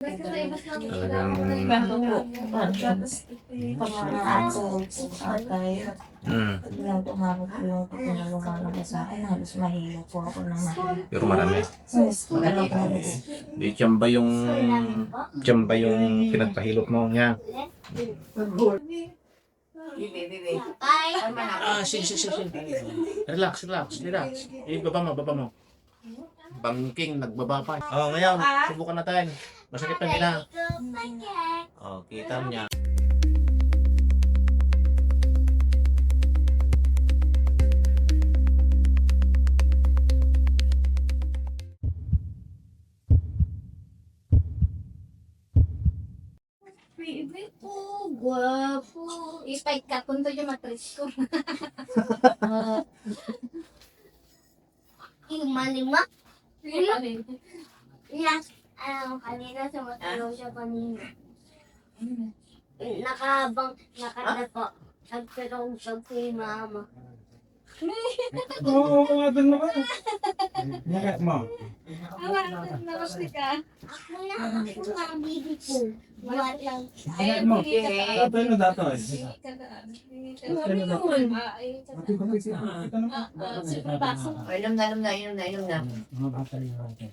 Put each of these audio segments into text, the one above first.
Talagang Biglang tumawag po yung na lumalabas sa akin, halos mahilo po ako ng mahilo. pero marami. Ano po? Di tiyamba yung pinagpahilot mo niya. Sige. Relax. Baba mo. Bangking, nagbaba pa. Oh, ngayon, subukan natin. Masakit na nila. Oh, kita mo niya. Baby ko, guwapo. Ipay ka, punto yung matris ko. Lima. Yes. Kanina sumatulog siya kanina. Nakadapa. Nagpirong siya kay mama. Oo, kumatan mo ba? Nakit mo. Nakasli ka. Ako na bibi ko. Buwan lang. Nakit mo. Dato yun na dato eh. Inom na. Mga bata yung bata.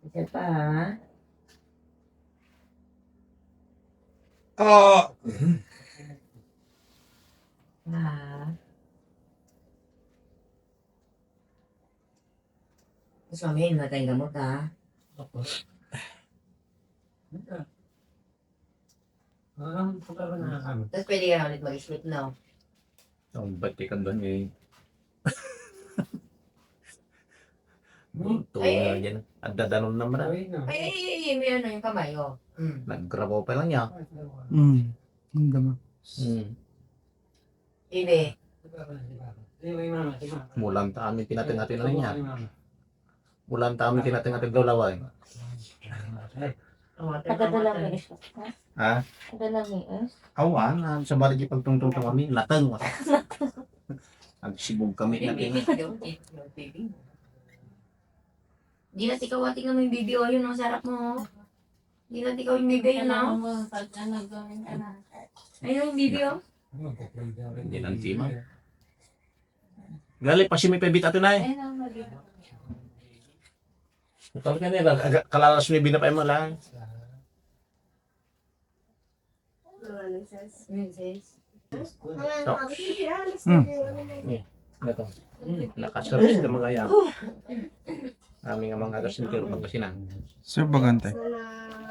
Isa pa ha. Oo. Tapos mamaya na tayong gamot ha. Tapos pwede ka na ulit mag-sleep now. Ang bati ka doon eh. Bunto na yan. Ang dadanon naman na. Ay, may ano yung kamay oh. Naggrabaw pa lang niya. Ang dama. Ibe. Mulang ta amin tinating-ating na niya. Mulang ta amin tinating-ating daw laway. Kadala mo is. Ha? Kadala mo is. Awan, sa balik yung pagtungtong kami, latang. Nagsibog kami na Baby. Di na ikaw ating mo yung baby oh. Yun ang sarap mo. Di na ikaw yung baby yun oh. Ayun yung baby oh. Hindi nang tima. Gali, pa si may pebit ato na eh. Ito ka nila, kalalas may binapay mo lang. Ito. Nakaservice ng mga yan. Aming mga kasintir magkasinan. Sir Bagante.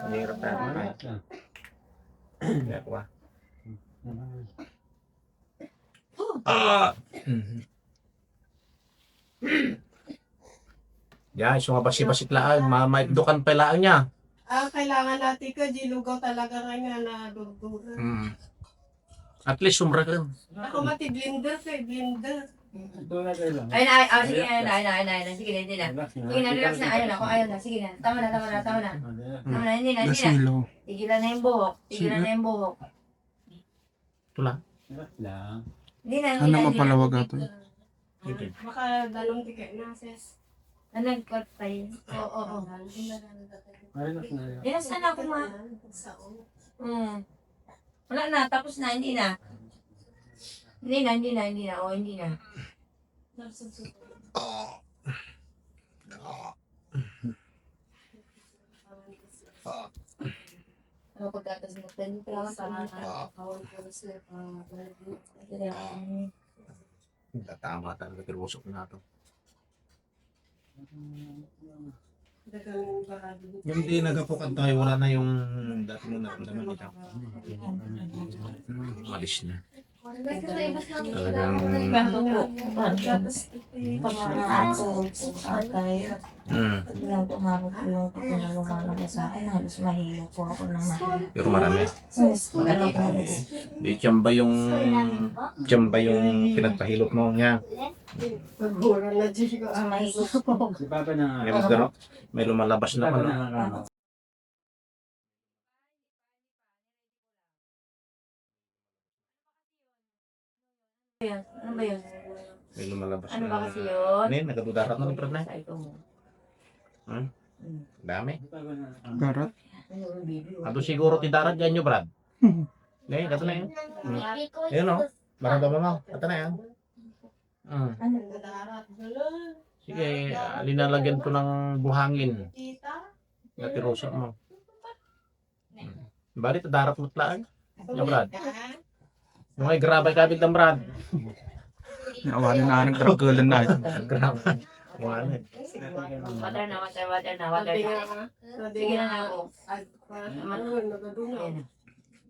Ang hirap na naman. Hindi ako ba? Yan, so nga basit-basit lang. Maikdukan pa lang niya. Kailangan natin ka, dilugaw talaga nga na durdura. At least sumra ka. Ako mati blender blender. Ayun na, sige na. Sige na. Sige na, relax na. Ayun na. Sige na. Tama na. Hindi na. Tigilan na yung buhok. Ito lang. Hindi na. Ano mapalawag ato? Baka dalong tiket na, sis. Nag-cut pa yun. Oo. Relax na ako ma. Wala na, tapos na, hindi na. Hindi na. O, hindi na. Ano pagkatas mo? Kailangan Tama talaga, pero usok na ito. Dagang barado. Yung di nagapukan tayo, wala na yung dati mo naramdaman nito. Malis na. Talagang Biglang tumawag po yung na lumalabas sa akin, halos mahilo po ako ng mahilo. pero marami. Ano po? Di tiyamba yung pinagpahilot mo niya. Magbura na dyan ko. Mahilo po. Si Papa na. May magdano, may lumalabas na ano. Ano ba yun? May lumalabas Ano na. ba kasi yun? Ano yun? Nagkadudarat na ni Brad na. Sa ito mo. Dami. Garat. Ano yung baby? Ato siguro ti darat dyan nyo, Brad. Ngayon, kato na yun. Ayun o. Maramdaman mo. Kato na yan. Ano? Darat. Wala. Sige, linalagyan ko ng buhangin. Kita. Natirosa mo. Bali, darat mo tlaan. Yung Brad. Yung ay grabay kabig ng Brad. Awanin na nagdragalan na. Grabay. Wala. Water na, water na. Sige na nga ako.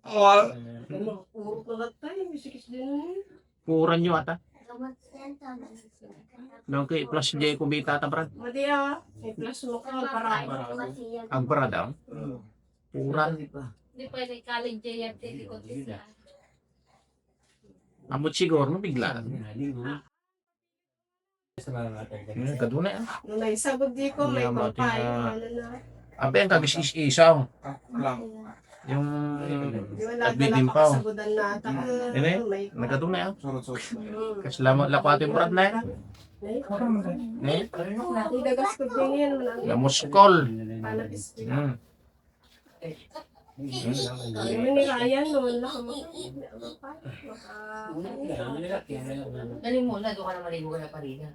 Ayan. Puro kalat tayo. Misikis din. Kuran nyo ata. Nung kay plus J kubita ata Brad. Madi ah. May plus mo ka. Para. Ang Brad ang. Kuran. Hindi pwede college JFT. Hindi ko siya. Amot siguro, no bigla. Kaduna yan. Nung naisabog di ko. May Yaman, pampayo. tina- Ano na. Abe ang kagis-isaw. Yung Di wala nagbidimpaw. sa budan na ata. Yun eh. May Nagkaduna yan. Kasi lakwat yung Brad na yan. Eh? dagas ko din yan. Lamuskol. Anak is. Hmm. Yung nirayan naman lang. Dali muna, doon ka na maligo ka na parina.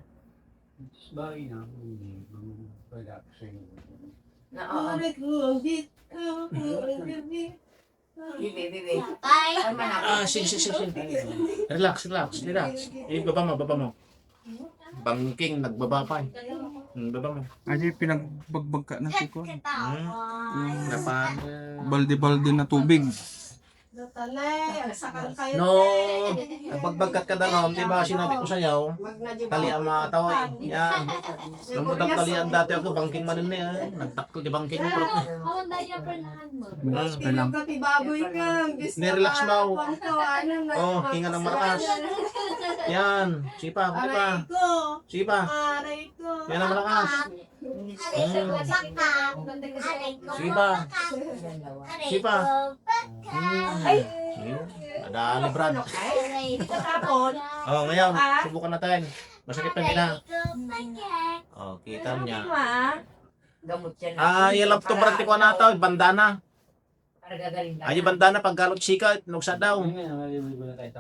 Na, oo. Kulit mo ang dito. Bibi. Ay! Ay, manak. Sige. Relax. Baba mo. Bangking, nagbaba pa eh. Baba mo. Ay, pinagbagbag ka na ko. Napan. Balde-balde na tubig. Datanay, sakal kayo. No, nagbagkat ka daw, di ba sinabi ko sa iyo, tali ang mga tao eh. Yan. Nung putang talian dati ako, bangking manin na yan. Nagtakto di bangking mo. Oh, dahil perlahan mo. Pilang ka, tibaboy ka. Nirelax mo. Oh, hinga ng malakas. Yan, sipa. Aray ko. Sipa. Aray ko. Yan ang malakas. Sipa. Ay! Madali, Brad. Tapon. Oh, ngayon, subukan natin. Masakit ang gina. Oh, kita niya. Gamot yan. Ilang to Brad ko na ito, bandana. Para gagaling ka. Ay, bandana pag galot sika, nuksa daw.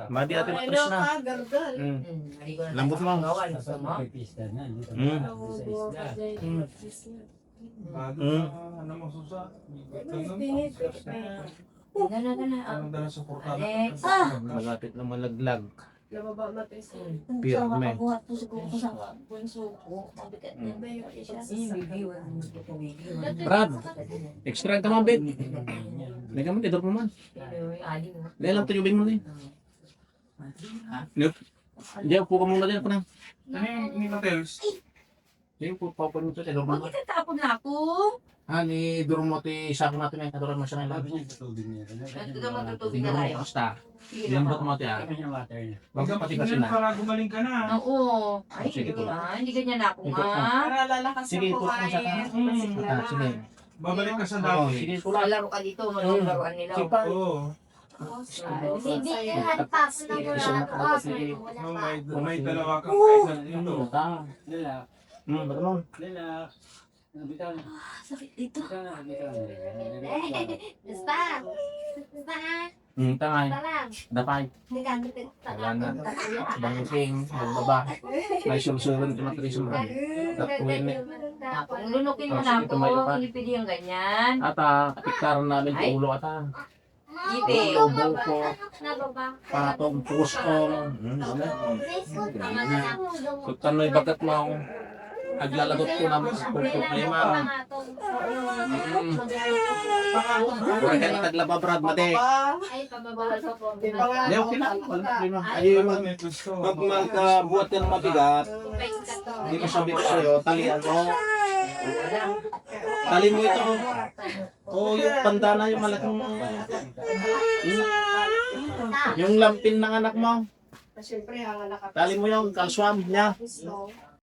Madi atin Ano matris na. ka, gardal. Maligo na. Lambot mo. Bawal, gusto mo? Gana. Alex. Malapit na malaglag. Nababa matis. Pira me. Makabuhat po siguro ko sa bunso ko. Mabigat na ba yung siya? Brad, extra ka mabit. Lega mo, tidor mo man. Dahil lang tuyubing mo din. Diyan, po ka muna din ako na. Ano yung Ninotels? Diyan, po pa mo ito, tidor mo. Bakit tatapon na ako? Ni duro mo ti sako natin ay kaduran mo siya ngayon. Ito na matutubig na tayo. Basta. Lambot mo ti ah. Wag ka pati kasi na. Para gumaling ka na. Oo. Ay, Sige, hindi hindi ganyan na ako Ito nga. Para lalakas Sige, ang ito mo siya ka. kumain. Sige. Babalik ka sa Oo, dati. sige, tulad. Laro ka dito, malong laruan nila. Sipa. Oo. Hindi ka hanpas na wala. Sige. May dalawa kang kahit na ito. Ba't Sakit dito. Basta. tangay. Parang. Dapay. Nagamit ang Wala na. Bangking, magbaba. May sulsuran ito matris mo. Tatuin eh. Kung lunukin mo Oh, na sige, tumayo ako, ka. pilipili yung ganyan. Ata, kapiktaran namin Ay. sa ulo ata. Gipi. Ubo ko, Nababa. patong, puskong. Kung tano'y bagat mo ako. Naglalagot ko ng problema. Kaya ka taglaba Brad, mate. Ay, pababawal pa po. Hindi, okay na. Walang problema. Ay, pag magkabuhat ka ng mabigat, hindi ko sabi ko sa'yo, talian mo. Tali mo ito. O yung pandana, yung malaking... Yung lampin ng anak mo. Siyempre, hangal na ka. Tali mo yung kalswam niya. So,